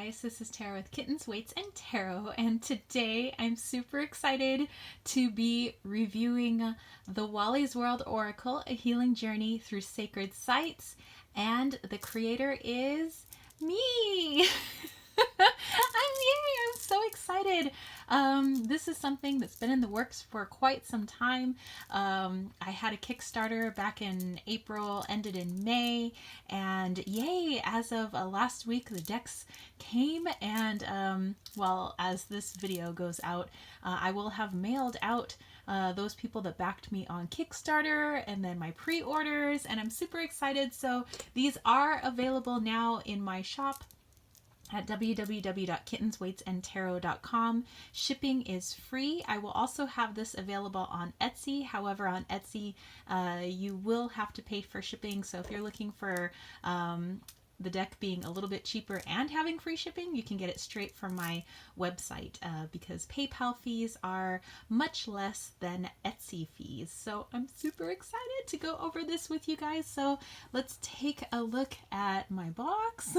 guys, this is Tara with Kittens, Weights, and Tarot, and today I'm super excited to be reviewing the Wally's World Oracle, A Healing Journey Through Sacred Sites, and the creator is me! I'm so excited. This is something that's been in the works for quite some time. I had a Kickstarter back in April, ended in May, and yay, as of last week, the decks came, and well, as this video goes out, I will have mailed out those people that backed me on Kickstarter and then my pre-orders, and I'm super excited. So these are available now in my shop at www.kittensweightsandtarot.com. Shipping is free. I will also have this available on Etsy. However, on Etsy, you will have to pay for shipping. So if you're looking for the deck being a little bit cheaper and having free shipping, you can get it straight from my website because PayPal fees are much less than Etsy fees. So I'm super excited to go over this with you guys. So let's take a look at my box.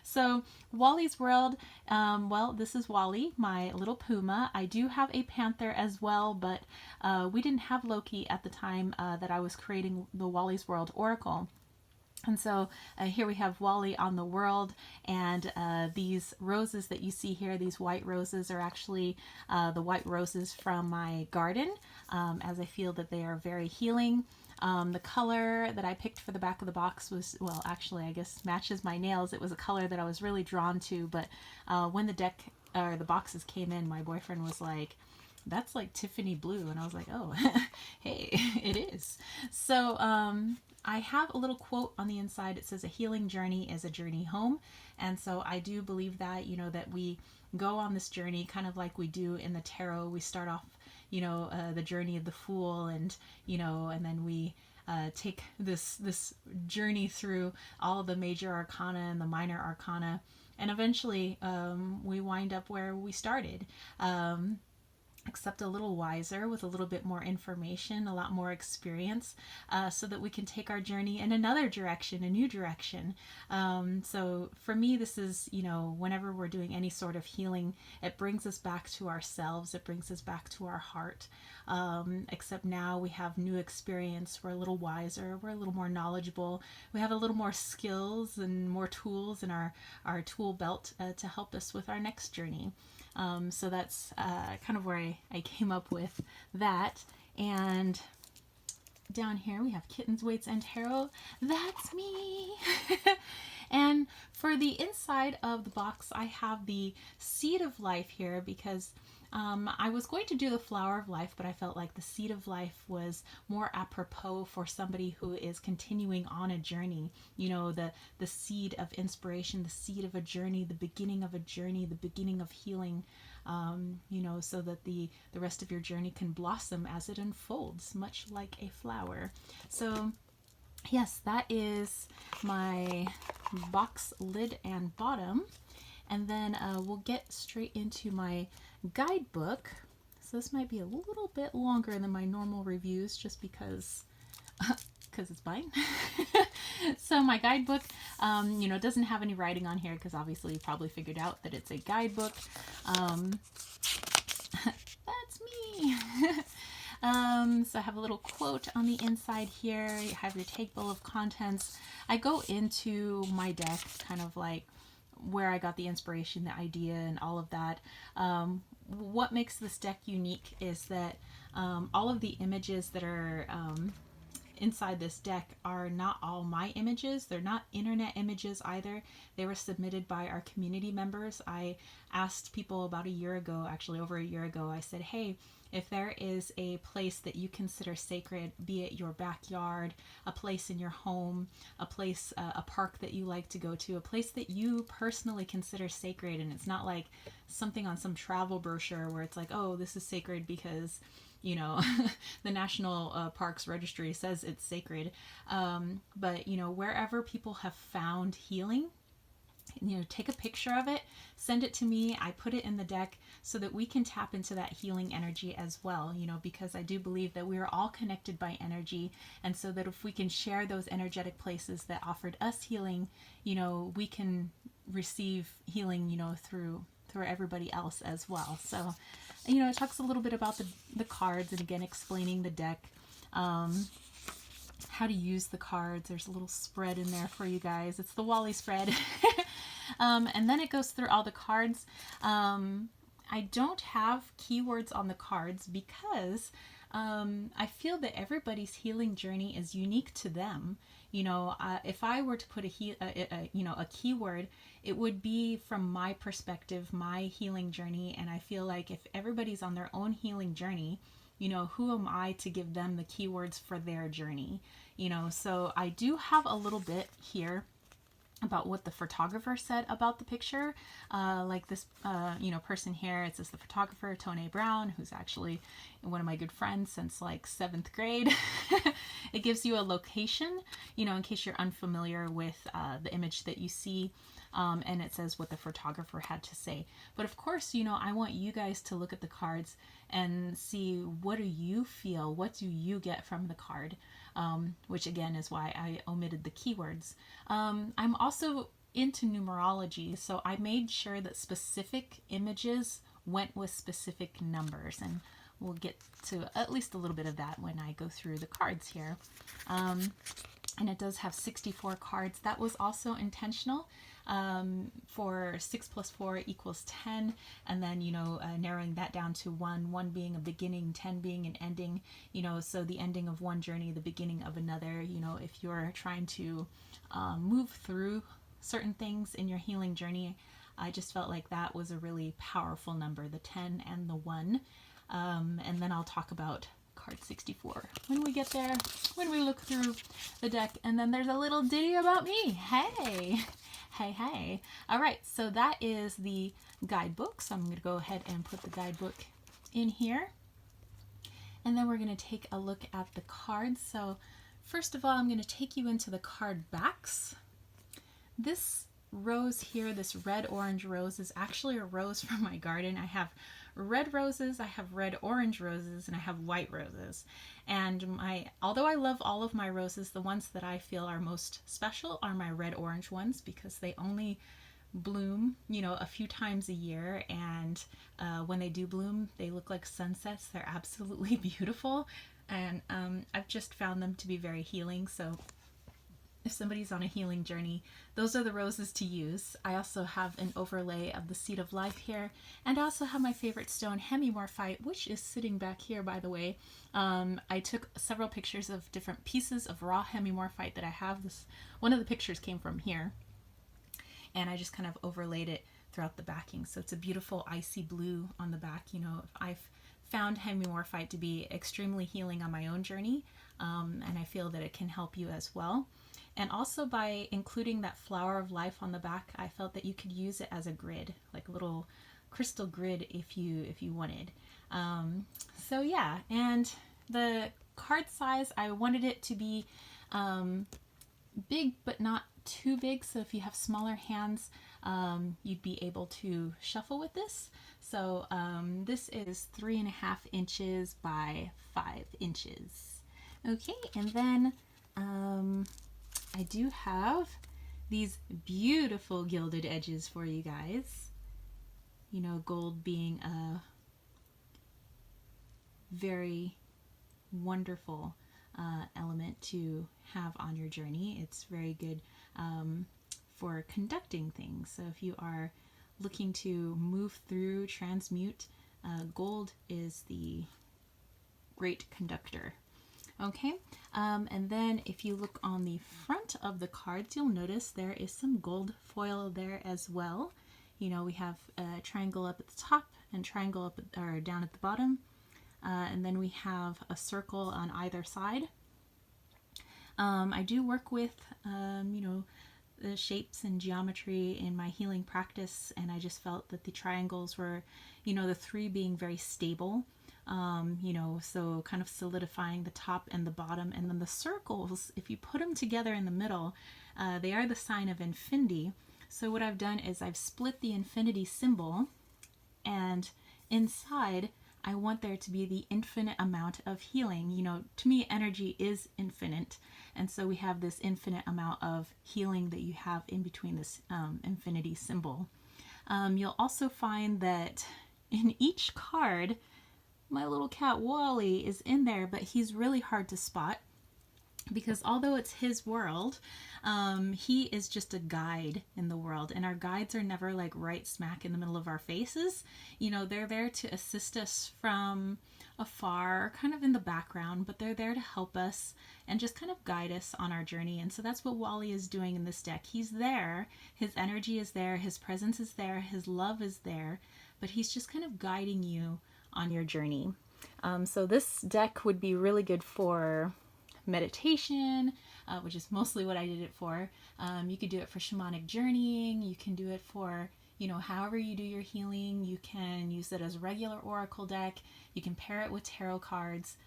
So Wally's World, well, this is Wally, my little puma. I do have a panther as well, but we didn't have Loki at the time that I was creating the Wally's World Oracle. And so here we have Wally on the world, and these roses that you see here, these white roses, are actually the white roses from my garden, as I feel that they are very healing. The color that I picked for the back of the box was, well, actually, I guess matches my nails. It was a color that I was really drawn to, but when the deck or the boxes came in, my boyfriend was like, that's like Tiffany blue, and I was like, oh, hey, it is. So I have a little quote on the inside. It says, a healing journey is a journey home. And so I do believe that, you know, that we go on this journey kind of like we do in the tarot. We start off, you know, the journey of the Fool, and, you know, and then we take this journey through all of the major arcana and the minor arcana, and eventually we wind up where we started. Except a little wiser, with a little bit more information, a lot more experience, so that we can take our journey in another direction, a new direction. So for me, this is, you know, whenever we're doing any sort of healing, it brings us back to ourselves. It brings us back to our heart. Except now we have new experience. We're a little wiser. We're a little more knowledgeable. We have a little more skills and more tools in our tool belt to help us with our next journey. So that's kind of where I came up with that. And down here we have Kittens, Weights, and Tarot. That's me! And for the inside of the box, I have the Seed of Life here because I was going to do the Flower of Life, but I felt like the Seed of Life was more apropos for somebody who is continuing on a journey. You know, the seed of inspiration, the seed of a journey, the beginning of a journey, the beginning of healing, you know, so that the rest of your journey can blossom as it unfolds, much like a flower. So yes, that is my box lid and bottom. And then we'll get straight into my guidebook. So this might be a little bit longer than my normal reviews, just because it's mine. So my guidebook, you know, doesn't have any writing on here because obviously you probably figured out that it's a guidebook. That's me. So I have a little quote on the inside here. You have your table of contents. I go into my deck kind of like where I got the inspiration, the idea, and all of that. What makes this deck unique is that all of the images that are inside this deck are not all my images. They're not internet images either. They were submitted by our community members. I asked people about a year ago, actually over a year ago, I said, hey, if there is a place that you consider sacred, be it your backyard, a place in your home, a place, a park that you like to go to, a place that you personally consider sacred, and it's not like something on some travel brochure where it's like, oh, this is sacred because, you know, the National Parks Registry says it's sacred. But, you know, wherever people have found healing, you know, take a picture of it, send it to me. I put it in the deck so that we can tap into that healing energy as well, you know, because I do believe that we are all connected by energy. And so that if we can share those energetic places that offered us healing, you know, we can receive healing, through everybody else as well. So, it talks a little bit about the cards, and again, explaining the deck, how to use the cards. There's a little spread in there for you guys. It's the Wally spread. And then it goes through all the cards. I don't have keywords on the cards because I feel that everybody's healing journey is unique to them. If I were to put a keyword, it would be from my perspective, my healing journey. And I feel like if everybody's on their own healing journey, who am I to give them the keywords for their journey? So I do have a little bit here about what the photographer said about the picture. Like this, person here, it says the photographer, Tone Brown, who's actually one of my good friends since like 7th grade. It gives you a location, in case you're unfamiliar with the image that you see. And it says what the photographer had to say. But of course, I want you guys to look at the cards and see, what do you feel? What do you get from the card? Which again is why I omitted the keywords. I'm also into numerology, so I made sure that specific images went with specific numbers, and we'll get to at least a little bit of that when I go through the cards here. And it does have 64 cards. That was also intentional. For 6 plus 4 equals 10, and then narrowing that down to 1 being a beginning, 10 being an ending, so the ending of one journey, the beginning of another. If you're trying to move through certain things in your healing journey, I just felt like that was a really powerful number, the 10 and the 1. And then I'll talk about card 64 when we get there, when we look through the deck. And then there's a little ditty about me. Hey. All right, so that is the guidebook. So I'm going to go ahead and put the guidebook in here. And then we're going to take a look at the cards. So first of all, I'm going to take you into the card backs. This rose here, this red-orange rose, is actually a rose from my garden. I have red roses, I have red-orange roses, and I have white roses. And although I love all of my roses, the ones that I feel are most special are my red-orange ones, because they only bloom, a few times a year. And when they do bloom, they look like sunsets. They're absolutely beautiful. And I've just found them to be very healing. So if somebody's on a healing journey, those are the roses to use. I also have an overlay of the Seed of Life here, and I also have my favorite stone, hemimorphite, which is sitting back here, by the way. I took several pictures of different pieces of raw hemimorphite that I have. One of the pictures came from here, and I just kind of overlaid it throughout the backing. So it's a beautiful icy blue on the back. I've found hemimorphite to be extremely healing on my own journey, and I feel that it can help you as well. And also by including that flower of life on the back, I felt that you could use it as a grid, like a little crystal grid if you wanted. So yeah, and the card size, I wanted it to be big but not too big. So if you have smaller hands, you'd be able to shuffle with this. So this is 3.5 inches by 5 inches. Okay, and then I do have these beautiful gilded edges for you guys. Gold being a very wonderful element to have on your journey. It's very good for conducting things. So if you are looking to move through, transmute, gold is the great conductor. Okay, and then if you look on the front of the cards, you'll notice there is some gold foil there as well. We have a triangle up at the top and triangle up or down at the bottom, and then we have a circle on either side. I do work with the shapes and geometry in my healing practice, and I just felt that the triangles were, the 3 being very stable. So kind of solidifying the top and the bottom, and then the circles, if you put them together in the middle, they are the sign of infinity. So what I've done is I've split the infinity symbol, and inside I want there to be the infinite amount of healing. You know, to me, energy is infinite. And so we have this infinite amount of healing that you have in between this infinity symbol. You'll also find that in each card, my little cat Wally is in there, but he's really hard to spot because although it's his world, he is just a guide in the world, and our guides are never like right smack in the middle of our faces. You know, they're there to assist us from afar, kind of in the background, but they're there to help us and just kind of guide us on our journey. And so that's what Wally is doing in this deck. He's there, his energy is there, his presence is there, his love is there, but he's just kind of guiding you on your journey. So this deck would be really good for meditation, which is mostly what I did it for. You could do it for shamanic journeying. You can do it for, you know, however you do your healing. You can use it as a regular oracle deck. You can pair it with tarot cards.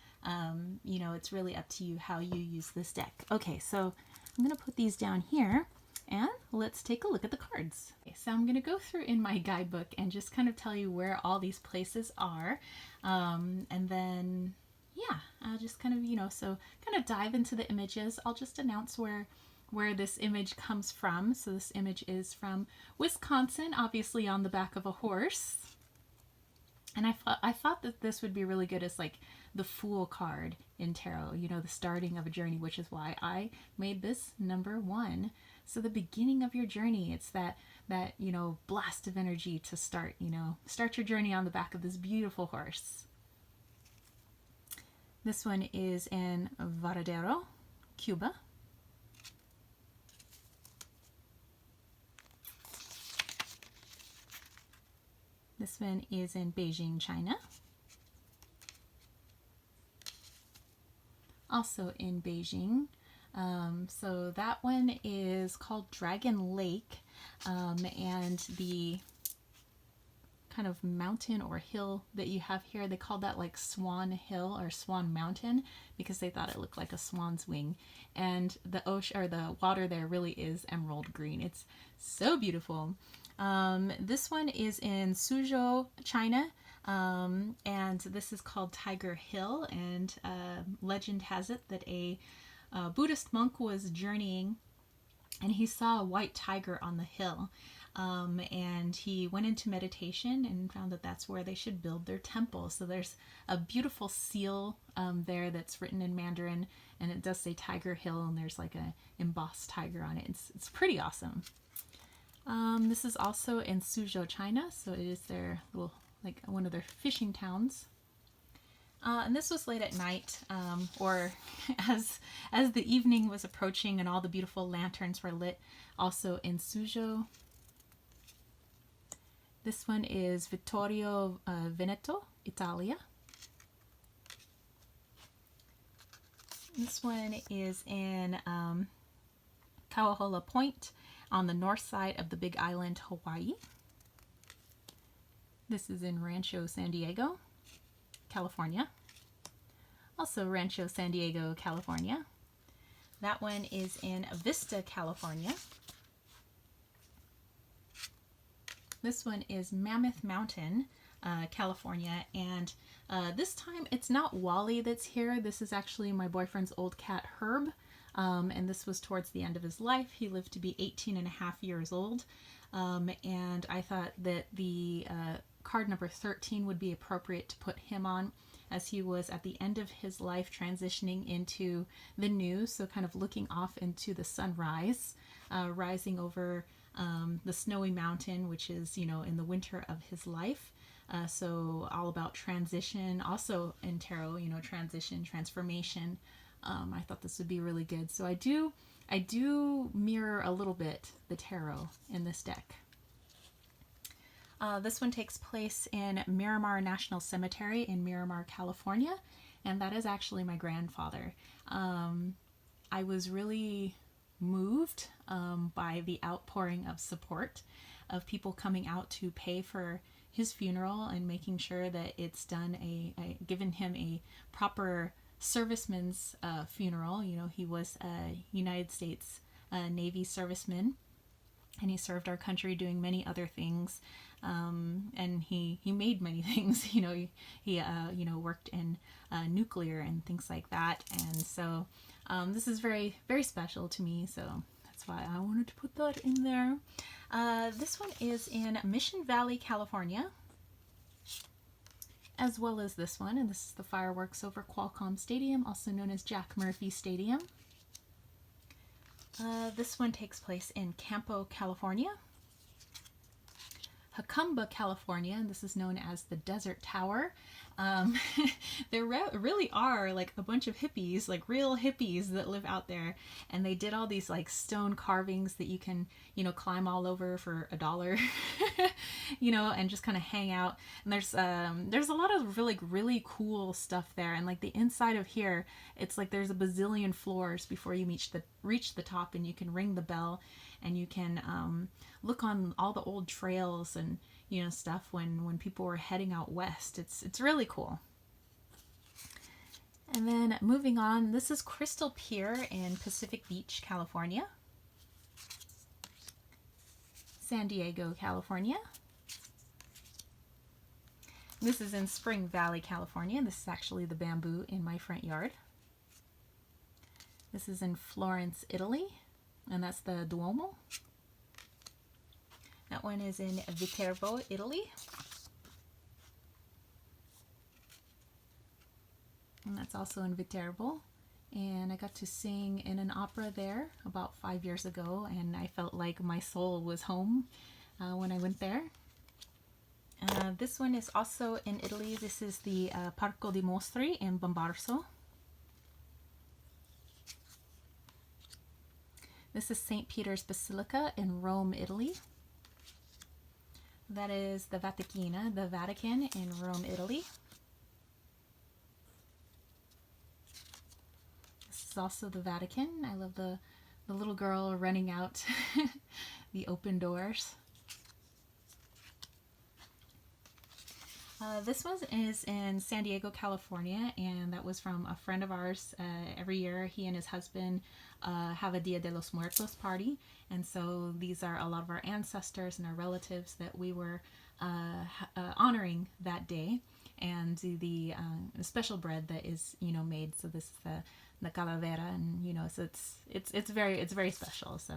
You know, it's really up to you how you use this deck. Okay, so I'm going to put these down here and let's take a look at the cards. Okay, so I'm going to go through in my guidebook and just kind of tell you where all these places are. And then yeah, I'll just kind of, you know, so kind of dive into the images. I'll just announce where this image comes from. So this image is from Wisconsin, obviously on the back of a horse. And I thought that this would be really good as like the Fool card in tarot, you know, the starting of a journey, which is why I made this number 1. So the beginning of your journey, it's that, you know, blast of energy to start, you know, start your journey on the back of this beautiful horse. This one is in Varadero, Cuba. This one is in Beijing, China. Also in Beijing. So that one is called Dragon Lake, and the kind of mountain or hill that you have here, they call that like Swan Hill or Swan Mountain because they thought it looked like a swan's wing. And the ocean or the water there really is emerald green. It's so beautiful. This one is in Suzhou, China, and this is called Tiger Hill. And legend has it that a Buddhist monk was journeying and he saw a white tiger on the hill. And he went into meditation and found that that's where they should build their temple. So there's a beautiful seal there that's written in Mandarin, and it does say Tiger Hill, and there's like a embossed tiger on it. It's pretty awesome. This is also in Suzhou, China, so it is their little, like one of their fishing towns. And this was late at night, or as the evening was approaching and all the beautiful lanterns were lit, also in Suzhou. This one is Vittorio Veneto, Italia. This one is in Kauhola Point on the north side of the Big Island, Hawaii. This is in Rancho San Diego, California. Also Rancho San Diego, California. That one is in Vista, California. This one is Mammoth Mountain, California, and this time it's not Wally that's here. This is actually my boyfriend's old cat, Herb, and this was towards the end of his life. He lived to be 18 and a half years old, and I thought that the card number 13 would be appropriate to put him on, as he was at the end of his life transitioning into the new, so kind of looking off into the sunrise, rising over the snowy mountain, which is, you know, in the winter of his life. So all about transition, also in tarot, you know, transition, transformation. I thought this would be really good. So I do mirror a little bit the tarot in this deck. This one takes place in Miramar National Cemetery in Miramar, California, and that is actually my grandfather. I was really moved by the outpouring of support of people coming out to pay for his funeral and making sure that it's done given him a proper serviceman's funeral. You know, he was a United States Navy serviceman, and he served our country doing many other things. And he made many things. He worked in nuclear and things like that. And so this is very, very special to me. So that's why I wanted to put that in there. This one is in Mission Valley, California, as well as this one. And this is the fireworks over Qualcomm Stadium, also known as Jack Murphy Stadium. This one takes place in Campo, California. Jacumba, California, and this is known as the Desert Tower. There really are like a bunch of hippies, like real hippies that live out there, and they did all these like stone carvings that you can, climb all over for $1, and just kind of hang out. And there's a lot of really cool stuff there, and like the inside of here, it's like there's a bazillion floors before you reach the top, and you can ring the bell, and you can look on all the old trails and stuff when people were heading out west. It's really cool. And then moving on, this is Crystal Pier in Pacific Beach, California. San Diego, California. This is in Spring Valley, California. This is actually the bamboo in my front yard. This is in Florence, Italy, and that's the Duomo. That one is in Viterbo, Italy. And that's also in Viterbo. And I got to sing in an opera there about 5 years ago, and I felt like my soul was home when I went there. This one is also in Italy. This is the Parco di Mostri in Bombarzo. This is St. Peter's Basilica in Rome, Italy. That is the Vaticina, the Vatican in Rome, Italy. This is also the Vatican. I love the little girl running out the open doors. This one is in San Diego, California, and that was from a friend of ours. Every year, he and his husband have a Dia de los Muertos party, and so these are a lot of our ancestors and our relatives that we were honoring that day, and the special bread that is made. So this is the calavera, and so it's very special. So.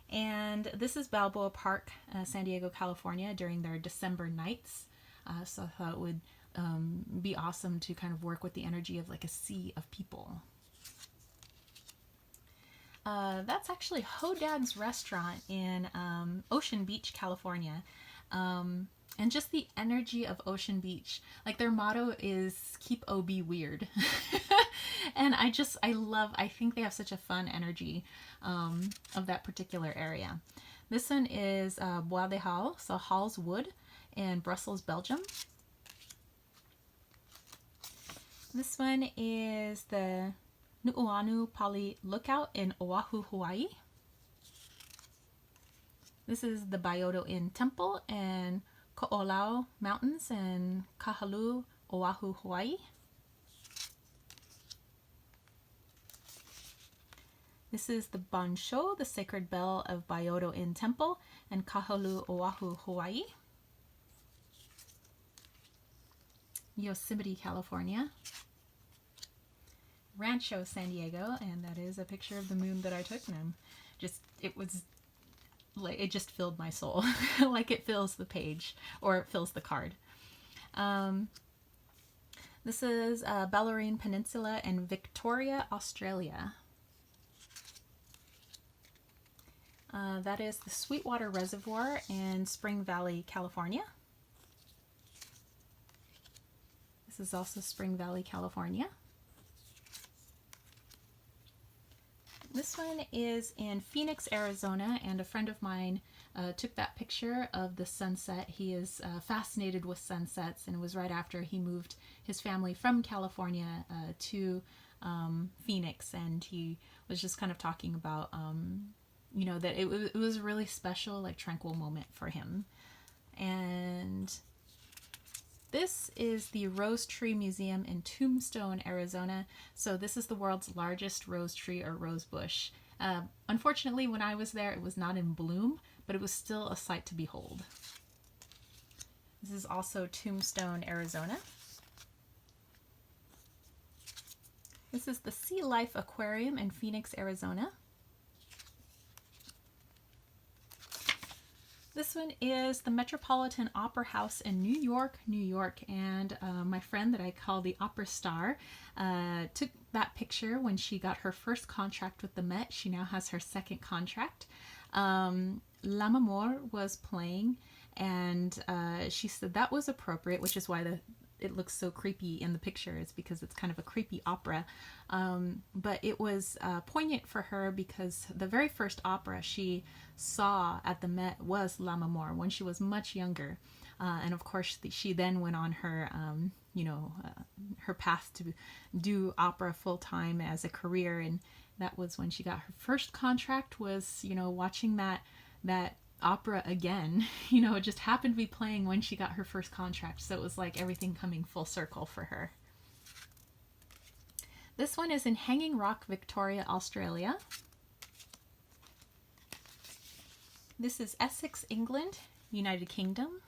And this is Balboa Park, San Diego, California, during their December nights. So I thought it would be awesome to kind of work with the energy of like a sea of people. That's actually Hodad's restaurant in Ocean Beach, California. And just the energy of Ocean Beach. Like their motto is keep OB weird. And I think they have such a fun energy of that particular area. This one is Bois de Hall, so Hall's Wood in Brussels, Belgium. This one is the Nu'uanu Pali Lookout in Oahu, Hawaii. This is the Byodo Inn Temple in Ko'olau Mountains in Kahalu, Oahu, Hawaii. This is the Bansho, the Sacred Bell of Byodo Inn Temple in Kahalu, Oahu, Hawaii. Yosemite, California. Rancho, San Diego, and that is a picture of the moon that I took, and it just filled my soul like it fills the page, or it fills the card. This is Bellarine Peninsula in Victoria, Australia. That is the Sweetwater Reservoir in Spring Valley, California. This is also Spring Valley, California. This one is in Phoenix, Arizona, and a friend of mine took that picture of the sunset. He is fascinated with sunsets, and it was right after he moved his family from California to Phoenix, and he was just kind of talking about, that it was a really special, like tranquil moment for him. And this is the Rose Tree Museum in Tombstone, Arizona. So this is the world's largest rose tree or rose bush. Unfortunately, when I was there, it was not in bloom, but it was still a sight to behold. This is also Tombstone, Arizona. This is the Sea Life Aquarium in Phoenix, Arizona. This one is the Metropolitan Opera House in New York, New York. And my friend that I call the Opera Star took that picture when she got her first contract with the Met. She now has her second contract. Lammermoor was playing, and she said that was appropriate, which is why it looks so creepy in the picture, is because it's kind of a creepy opera. But it was poignant for her because the very first opera she saw at the Met was Lammermoor when she was much younger. And of course, she then went on her, her path to do opera full time as a career. And that was when she got her first contract, was, watching that opera again. It just happened to be playing when she got her first contract. So it was like everything coming full circle for her. This one is in Hanging Rock, Victoria, Australia. This is Essex, England, United Kingdom.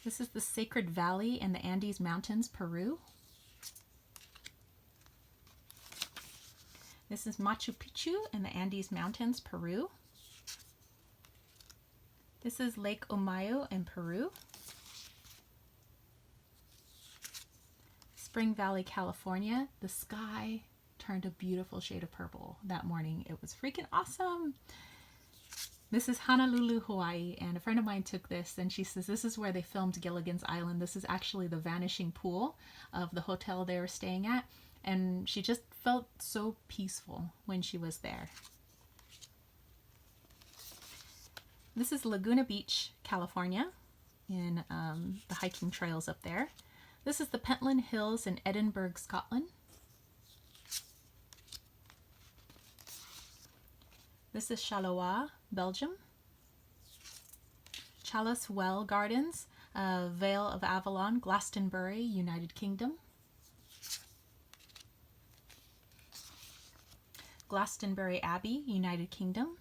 This is the Sacred Valley in the Andes Mountains, Peru. This is Machu Picchu in the Andes Mountains, Peru. This is Lake Omayo in Peru. Spring Valley, California. The sky turned a beautiful shade of purple that morning. It was freaking awesome. This is Honolulu, Hawaii, and a friend of mine took this, and she says this is where they filmed Gilligan's Island. This is actually the vanishing pool of the hotel they were staying at, and she just felt so peaceful when she was there. This is Laguna Beach, California, in the hiking trails up there. This is the Pentland Hills in Edinburgh, Scotland. This is Charleroi, Belgium. Chalice Well Gardens, Vale of Avalon, Glastonbury, United Kingdom. Glastonbury Abbey, United Kingdom.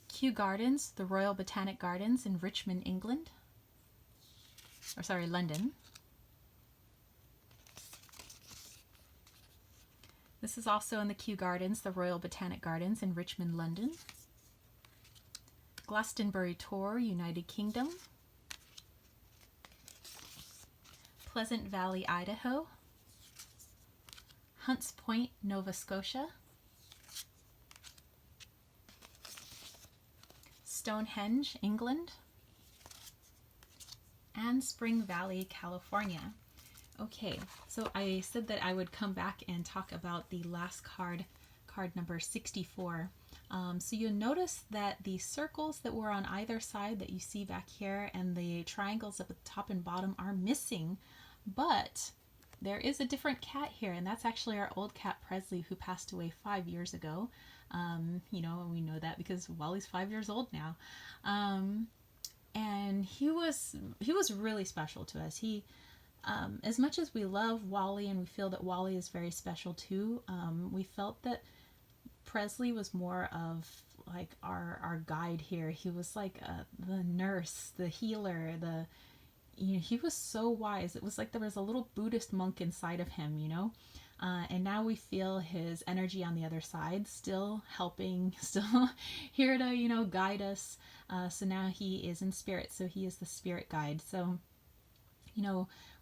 Kew Gardens, the Royal Botanic Gardens in Richmond, England. London. This is also in the Kew Gardens, the Royal Botanic Gardens in Richmond, London. Glastonbury Tor, United Kingdom. Pleasant Valley, Idaho. Hunts Point, Nova Scotia. Stonehenge, England. And Spring Valley, California. Okay, so I said that I would come back and talk about the last card number 64. So you'll notice that the circles that were on either side that you see back here and the triangles up at the top and bottom are missing, but there is a different cat here, and that's actually our old cat Presley, who passed away 5 years ago. And we know that because Wally's 5 years old now. And he was really special to us. He, as much as we love Wally and we feel that Wally is very special too, we felt that Presley was more of like our guide here. He was like the nurse, the healer, he was so wise. It was like there was a little Buddhist monk inside of him, and now we feel his energy on the other side, still helping, still here to, guide us. So now he is in spirit, so he is the spirit guide. So,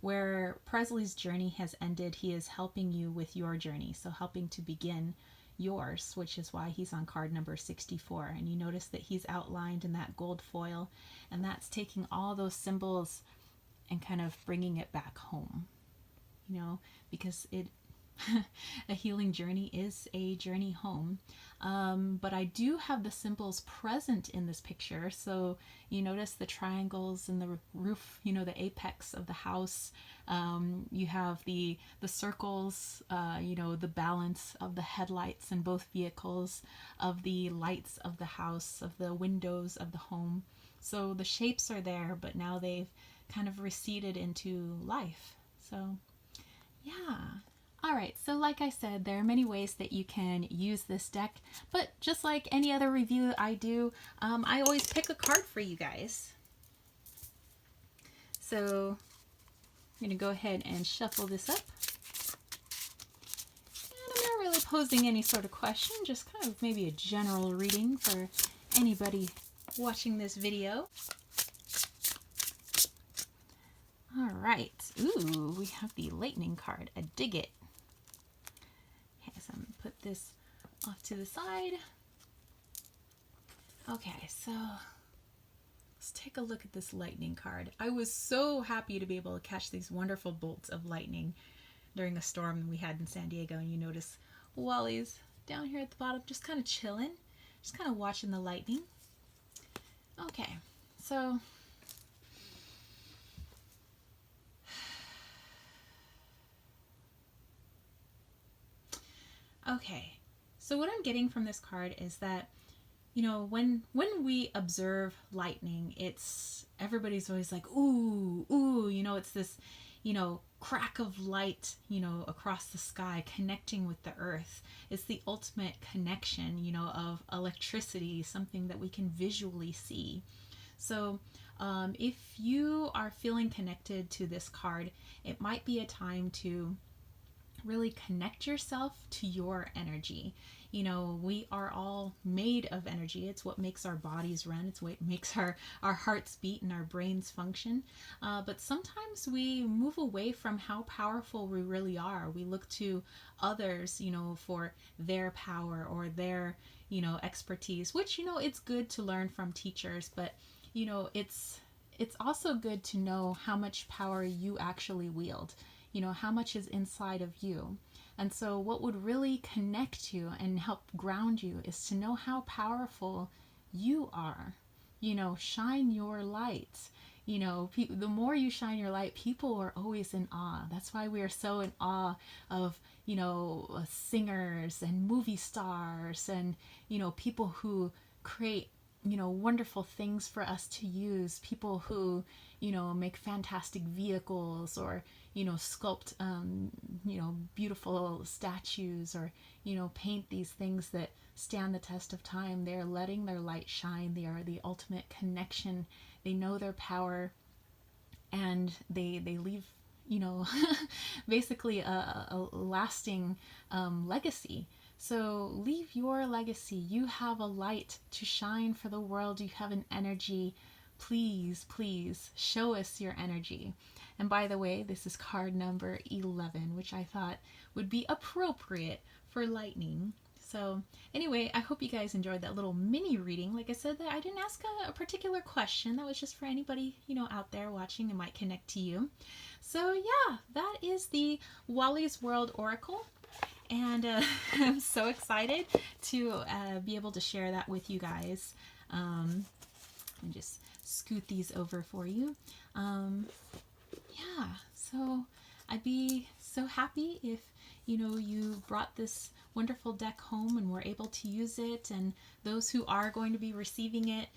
where Presley's journey has ended, he is helping you with your journey. So helping to begin yours, which is why he's on card number 64. And you notice that he's outlined in that gold foil, and that's taking all those symbols and kind of bringing it back home, because a healing journey is a journey home. But I do have the symbols present in this picture. So you notice the triangles in the roof, the apex of the house. You have the circles, the balance of the headlights in both vehicles, of the lights of the house, of the windows of the home. So the shapes are there, but now they've kind of receded into life. So yeah. All right, so like I said, there are many ways that you can use this deck, but just like any other review I do, I always pick a card for you guys. So I'm going to go ahead and shuffle this up. And I'm not really posing any sort of question, just kind of maybe a general reading for anybody watching this video. All right, ooh, we have the lightning card, a dig it. Okay, so I'm going to put this off to the side. Okay, so let's take a look at this lightning card. I was so happy to be able to catch these wonderful bolts of lightning during a storm we had in San Diego. And you notice Wally's down here at the bottom, just kind of chilling, just kind of watching the lightning. Okay, so okay, so what I'm getting from this card is that, you know, when we observe lightning, it's everybody's always like, ooh, ooh, you know, it's this, you know, crack of light, you know, across the sky connecting with the earth. It's the ultimate connection, you know, of electricity, something that we can visually see. So if you are feeling connected to this card, it might be a time to really connect yourself to your energy. You know, we are all made of energy. It's what makes our bodies run. It's what makes our hearts beat and our brains function. But sometimes we move away from how powerful we really are. We look to others, you know, for their power or their, you know, expertise, which, you know, it's good to learn from teachers, but, you know, it's also good to know how much power you actually wield. You know, how much is inside of you. And so what would really connect you and help ground you is to know how powerful you are. You know, shine your light. You know, the more you shine your light, people are always in awe. That's why we are so in awe of, you know, singers and movie stars and, you know, people who create, you know, wonderful things for us to use. People who, you know, make fantastic vehicles or, you know, sculpt, you know, beautiful statues or, you know, paint these things that stand the test of time. They're letting their light shine. They are the ultimate connection. They know their power and they leave, you know, basically a lasting legacy. So leave your legacy. You have a light to shine for the world. You have an energy. Please, please show us your energy. And by the way, this is card number 11, which I thought would be appropriate for lightning. So anyway, I hope you guys enjoyed that little mini reading. Like I said, that I didn't ask a particular question. That was just for anybody, you know, out there watching and might connect to you. So yeah, that is the Wally's World Oracle. And I'm so excited to be able to share that with you guys. Let me just scoot these over for you. Yeah, so I'd be so happy if, you know, you brought this wonderful deck home and were able to use it, and those who are going to be receiving it,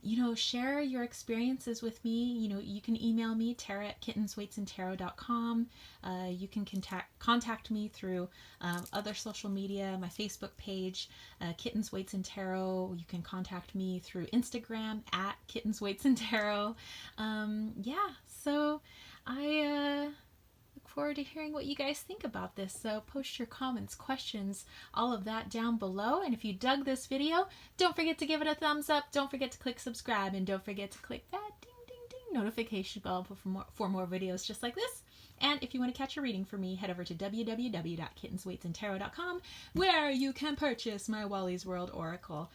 you know, share your experiences with me. You know, you can email me, tara@kittenswaitsandtarot.com. You can contact me through other social media, my Facebook page, Kittens, Waits, and Tarot. You can contact me through Instagram at Kittens, Waits, and Tarot. Yeah, so I look forward to hearing what you guys think about this. So post your comments, questions, all of that down below. And if you dug this video, don't forget to give it a thumbs up. Don't forget to click subscribe, and don't forget to click that ding ding ding notification bell for more videos just like this. And if you want to catch a reading for me, head over to www.kittenswaitsandtarot.com, where you can purchase my Wally's World Oracle.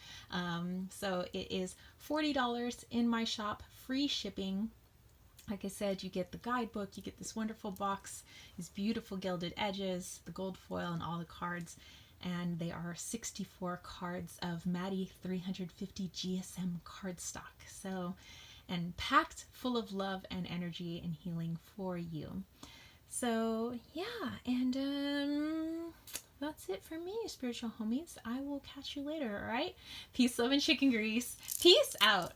So it is $40 in my shop, free shipping. Like I said, you get the guidebook, you get this wonderful box, these beautiful gilded edges, the gold foil, and all the cards. And they are 64 cards of Maddie 350 GSM cardstock. So, and packed full of love and energy and healing for you. So, yeah, and that's it for me, spiritual homies. I will catch you later, all right? Peace, love, and chicken grease. Peace out.